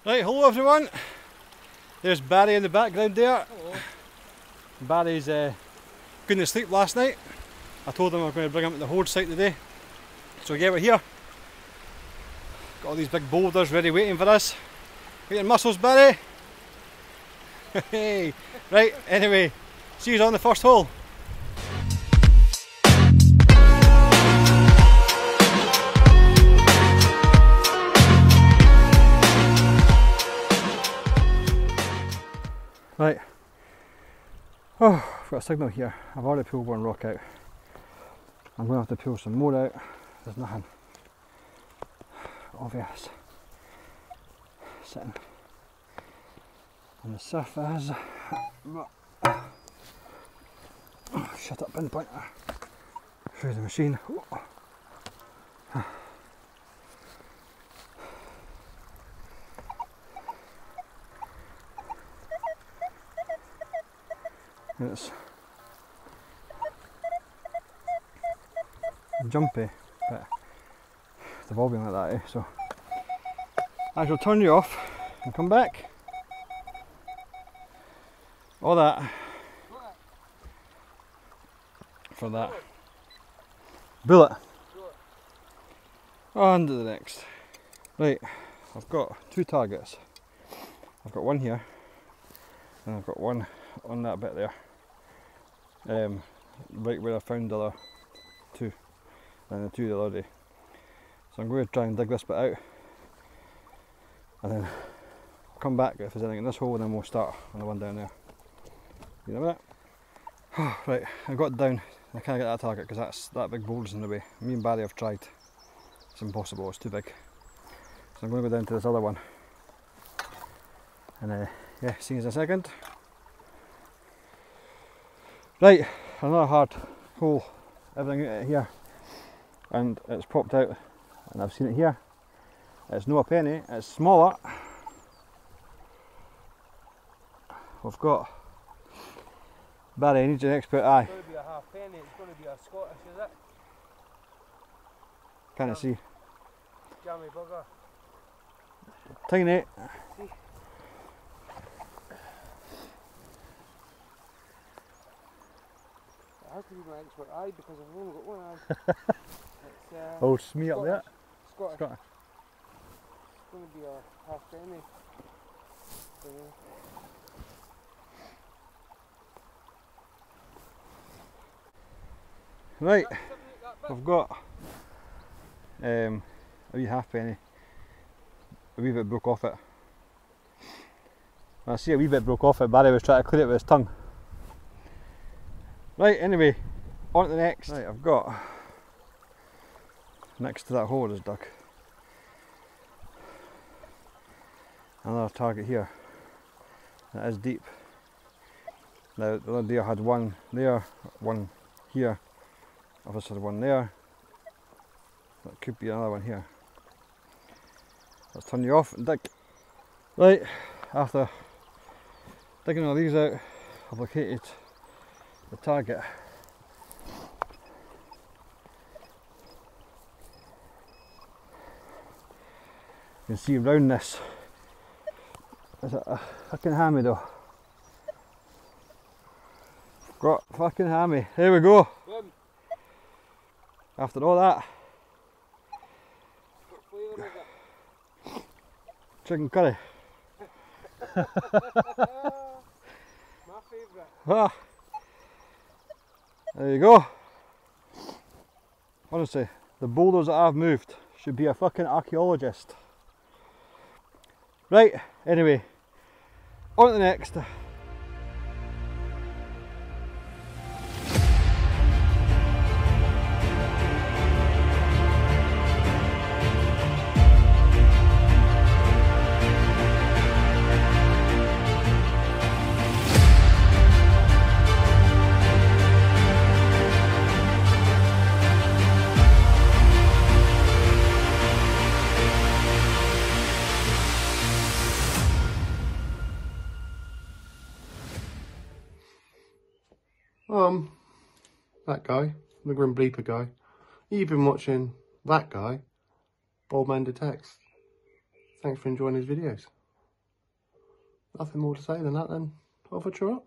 Right, hello everyone. There's Barry in the background there. Hello. Barry's couldn't sleep last night. I told him I was going to bring him to the Hoard site today. So yeah, we're here. Got all these big boulders ready waiting for us. Get your muscles, Barry. Hey. Right, anyway, see you on the first hole. Right, oh, I've got a signal here. I've already pulled one rock out. I'm going to have to pull some more out. There's nothing obvious sitting on the surface. Oh, shut up, pinpointer. Through the machine. It's jumpy, but they've all been like that, so I shall turn you off and come back. All that for that. Bullet. On to the next. Right, I've got two targets. I've got one here, and I've got one on that bit there. Right where I found the other two, and the two the other day. So I'm going to try and dig this bit out, and then come back if there's anything in this hole, and then we'll start on the one down there. You know that? Right, I got down. I can't get that target because that big boulder's in the way. Me and Barry have tried. It's impossible. It's too big. So I'm going to go down to this other one, and yeah, see you in a second. Right, another hard hole, everything here, and it's popped out, and I've seen it here. It's no a penny, it's smaller. We've got Barry, I need an expert eye. It's going to be a half penny, it's going to be a Scottish, is it? Can't see. Jammy bugger. Tiny. See? How can you be my expert eye because I've only got one eye? It's Oh, smee up there. Scottish. Scottish. It's going to be a half penny. Right, I've got a wee half penny. A wee bit broke off it. I see a wee bit broke off it. Barry was trying to clear it with his tongue. Right, anyway, on to the next. Right, I've got next to that hole is dug another target here. That is deep. Now the other day I had one there, one here. I've also had one there. That could be another one here. Let's turn you off and dig. Right, after digging all these out, I've located the target. You can see around this. Is it a fucking hammy though? Got fucking hammy. There we go. Boom. After all that. What flavour is it? Chicken curry. My favourite. Ah. There you go. Honestly, the boulders that I've moved should be a fucking archaeologist. Right, anyway, on to the next. That guy, the Grim Bleeper guy. You've been watching that guy, Bold Man Detects. Thanks for enjoying his videos. nothing more to say than that, then off a trot.